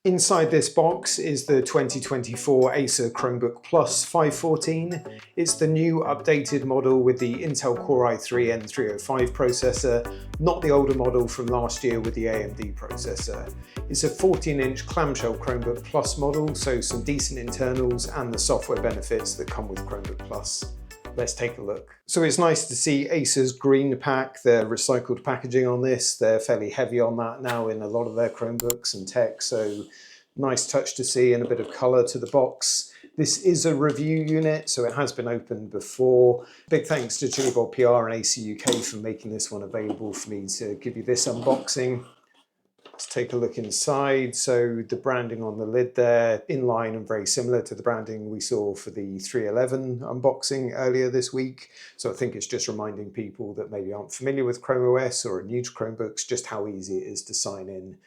Inside this box is the 2024 Acer Chromebook Plus 514. It's the new updated model with the Intel Core i3-N305 processor, not the older model from last year with the AMD processor. It's a 14-inch clamshell Chromebook Plus model, so some decent internals and the software benefits that come with Chromebook Plus. Let's take a look. So it's nice to see Acer's green pack, their recycled packaging on this. They're fairly heavy on that now in a lot of their Chromebooks and tech, so nice touch to see and a bit of colour to the box. This is a review unit, so it has been opened before. Big thanks to Chili Bob PR and Acer UK for making this one available for me to give you this unboxing. Let's take a look inside. So the branding on the lid there, in line and very similar to the branding we saw for the 311 unboxing earlier this week. So I think it's just reminding people that maybe aren't familiar with Chrome OS or are new to Chromebooks, just how easy it is to sign in.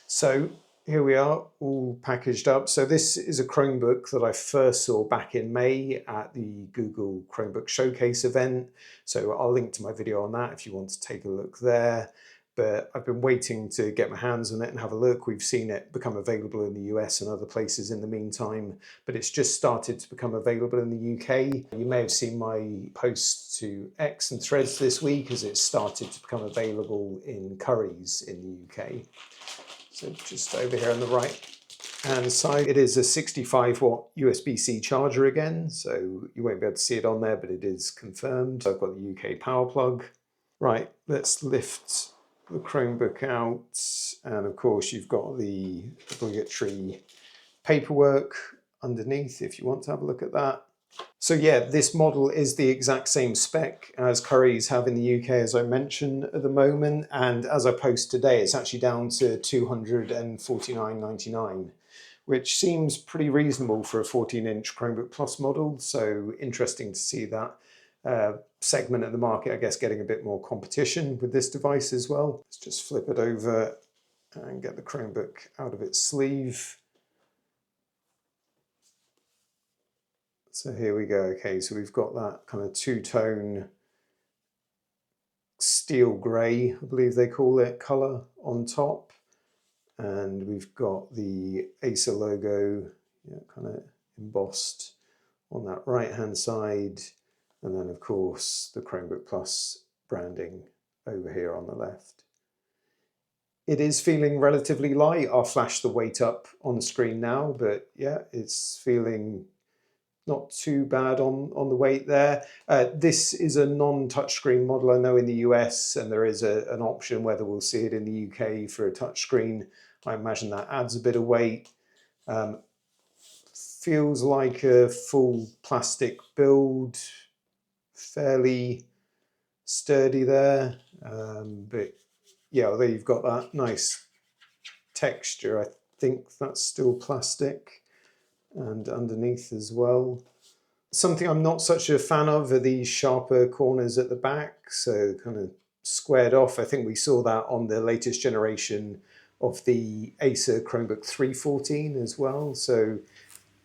So here we are, all packaged up. So this is a Chromebook that I first saw back in May at the Google Chromebook Showcase event. So I'll link to my video on that if you want to take a look there. But I've been waiting to get my hands on it and have a look. We've seen it become available in the US and other places in the meantime, but it's just started to become available in the UK. You may have seen my post to X and Threads this week as it started to become available in Currys in the UK. So just over here on the right hand side, it is a 65-watt USB-C charger again, so you won't be able to see it on there, but it is confirmed. So I've got the UK power plug. Right, let's lift the Chromebook out, and of course you've got the obligatory paperwork underneath if you want to have a look at that. So yeah, this model is the exact same spec as Currys have in the UK, as I mentioned at the moment, and as I post today it's actually down to $249.99, which seems pretty reasonable for a 14-inch Chromebook Plus model, so interesting to see that segment of the market, I guess, getting a bit more competition with this device as well. Let's just flip it over and get the Chromebook out of its sleeve. So here we go. Okay, so we've got that kind of two-tone steel grey, I believe they call it, colour on top. And we've got the Acer logo, kind of embossed on that right-hand side. And then, of course, the Chromebook Plus branding over here on the left. It is feeling relatively light. I'll flash the weight up on the screen now, but yeah, it's feeling not too bad on the weight there. This is a non-touchscreen model, I know, in the US, and there is an option whether we'll see it in the UK for a touchscreen. I imagine that adds a bit of weight. Feels like a full plastic build, fairly sturdy there, but yeah, although you've got that nice texture, I think that's still plastic, and underneath as well. Something I'm not such a fan of are these sharper corners at the back, so kind of squared off. I think we saw that on the latest generation of the Acer Chromebook 314 as well, so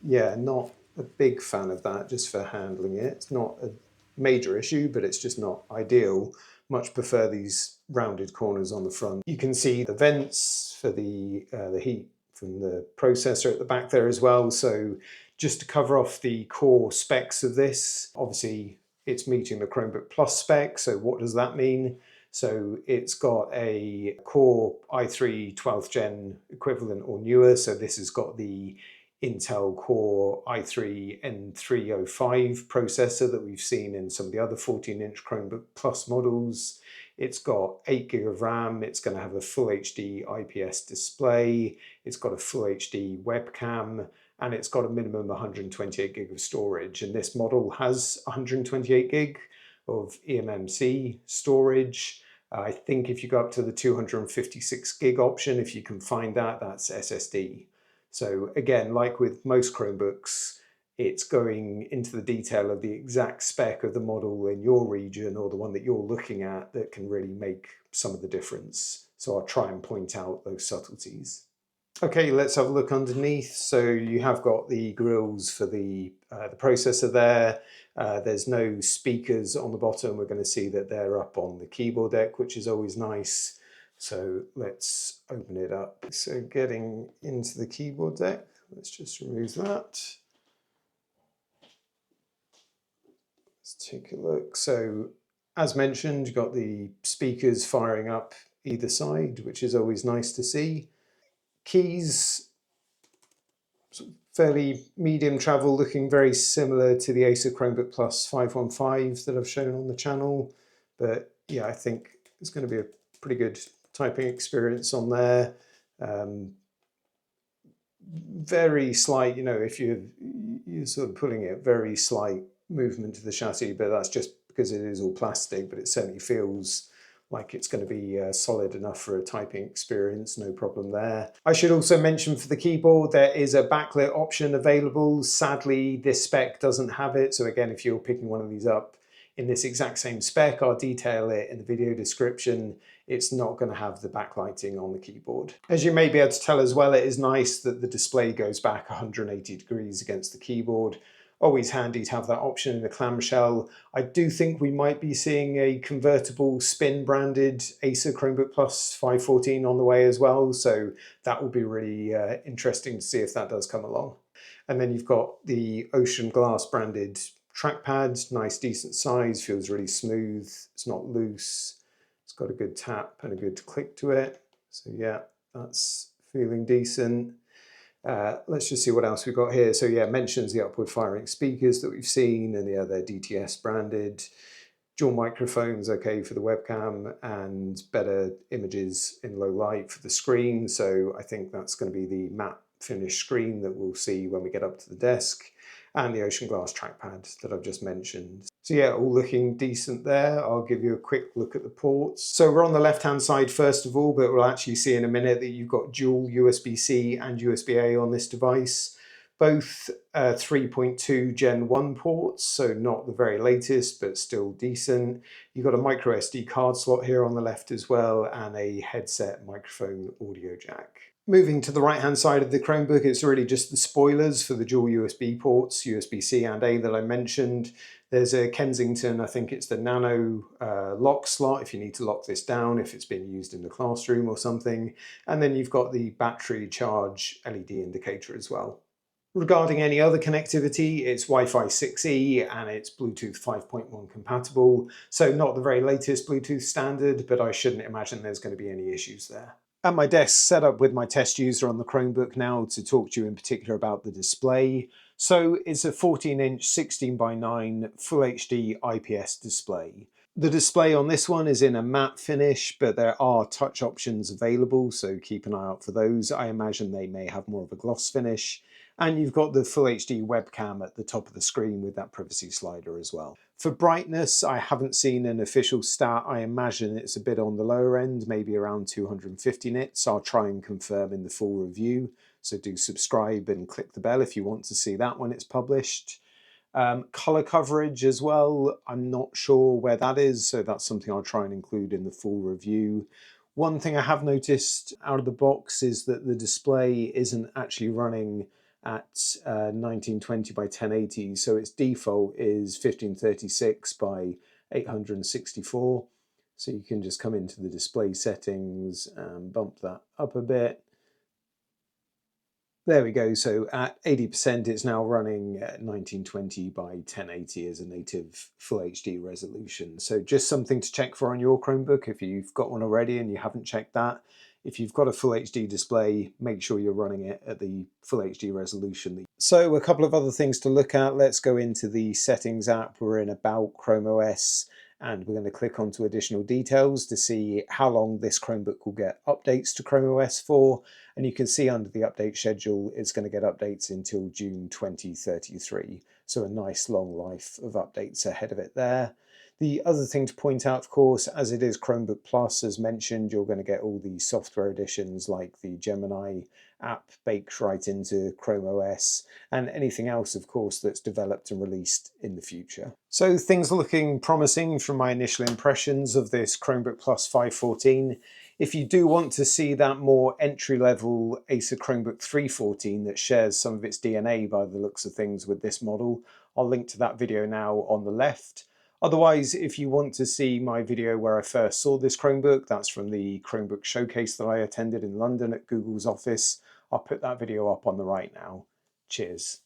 yeah, not a big fan of that just for handling it. It's not a major issue, but it's just not ideal. Much prefer these rounded corners on the front. You can see the vents for the heat from the processor at the back there as well. So just to cover off the core specs of this, obviously it's meeting the Chromebook Plus spec. So what does that mean? So it's got a Core i3 12th gen equivalent or newer. So this has got the Intel Core i3-N305 processor that we've seen in some of the other 14-inch Chromebook Plus models. It's got 8 GB of RAM, it's going to have a Full HD IPS display, it's got a Full HD webcam, and it's got a minimum 128 GB of storage. And this model has 128 GB of eMMC storage. I think if you go up to the 256 GB option, if you can find that, that's SSD. So again, like with most Chromebooks, it's going into the detail of the exact spec of the model in your region or the one that you're looking at that can really make some of the difference. So I'll try and point out those subtleties. Okay, let's have a look underneath. So you have got the grills for the processor there. There's no speakers on the bottom. We're going to see that they're up on the keyboard deck, which is always nice. So let's open it up. So getting into the keyboard deck, let's just remove that. Let's take a look. So as mentioned, you've got the speakers firing up either side, which is always nice to see. Keys, fairly medium travel, looking very similar to the Acer Chromebook Plus 515 that I've shown on the channel. But yeah, I think it's going to be a pretty good typing experience on there. Very slight, you know, if you're sort of pulling it, very slight movement to the chassis, but that's just because it is all plastic, but it certainly feels like it's going to be solid enough for a typing experience, no problem there. I should also mention for the keyboard, there is a backlit option available. Sadly, this spec doesn't have it. So again, if you're picking one of these up in this exact same spec, I'll detail it in the video description. It's not going to have the backlighting on the keyboard. As you may be able to tell as well, it is nice that the display goes back 180 degrees against the keyboard. Always handy to have that option in the clamshell. I do think we might be seeing a convertible spin branded Acer Chromebook Plus 514 on the way as well, so that will be really interesting to see if that does come along. And then you've got the Ocean Glass branded trackpad, nice decent size, feels really smooth, it's not loose, it's got a good tap and a good click to it. So yeah, that's feeling decent. Let's just see what else we've got here. So yeah, mentions the upward firing speakers that we've seen, and yeah, they're DTS branded. Dual microphones, okay for the webcam, and better images in low light for the screen. So I think that's going to be the matte finish screen that we'll see when we get up to the desk, and the Ocean Glass trackpad that I've just mentioned. So yeah, all looking decent there. I'll give you a quick look at the ports. So we're on the left-hand side first of all, but we'll actually see in a minute that you've got dual USB-C and USB-A on this device. Both 3.2 Gen 1 ports, so not the very latest, but still decent. You've got a micro SD card slot here on the left as well, and a headset microphone audio jack. Moving to the right-hand side of the Chromebook, it's really just the spoilers for the dual USB ports, USB-C and A that I mentioned. There's a Kensington, I think it's the Nano lock slot if you need to lock this down, if it's being used in the classroom or something. And then you've got the battery charge LED indicator as well. Regarding any other connectivity, it's Wi-Fi 6E and it's Bluetooth 5.1 compatible. So not the very latest Bluetooth standard, but I shouldn't imagine there's going to be any issues there. At my desk, set up with my test user on the Chromebook now to talk to you in particular about the display. So it's a 14-inch 16:9 Full HD IPS display. The display on this one is in a matte finish, but there are touch options available, so keep an eye out for those. I imagine they may have more of a gloss finish. And you've got the Full HD webcam at the top of the screen with that privacy slider as well. For brightness, I haven't seen an official stat. I imagine it's a bit on the lower end, maybe around 250 nits. I'll try and confirm in the full review. So do subscribe and click the bell if you want to see that when it's published. Color coverage as well, I'm not sure where that is, so that's something I'll try and include in the full review. One thing I have noticed out of the box is that the display isn't actually running at 1920 by 1080, so its default is 1536 by 864. So you can just come into the display settings and bump that up a bit. There we go, so at 80% it's now running at 1920 by 1080 as a native Full HD resolution. So just something to check for on your Chromebook if you've got one already and you haven't checked that. If you've got a Full HD display, make sure you're running it at the Full HD resolution. So a couple of other things to look at. Let's go into the Settings app. We're in About, Chrome OS, and we're going to click onto additional details to see how long this Chromebook will get updates to Chrome OS for. And you can see under the update schedule, it's going to get updates until June 2033. So a nice long life of updates ahead of it there. The other thing to point out, of course, as it is Chromebook Plus, as mentioned, you're going to get all the software additions like the Gemini app baked right into Chrome OS, and anything else, of course, that's developed and released in the future. So things are looking promising from my initial impressions of this Chromebook Plus 514. If you do want to see that more entry-level Acer Chromebook 314 that shares some of its DNA by the looks of things with this model, I'll link to that video now on the left. Otherwise, if you want to see my video where I first saw this Chromebook, that's from the Chromebook showcase that I attended in London at Google's office. I'll put that video up on the right now. Cheers.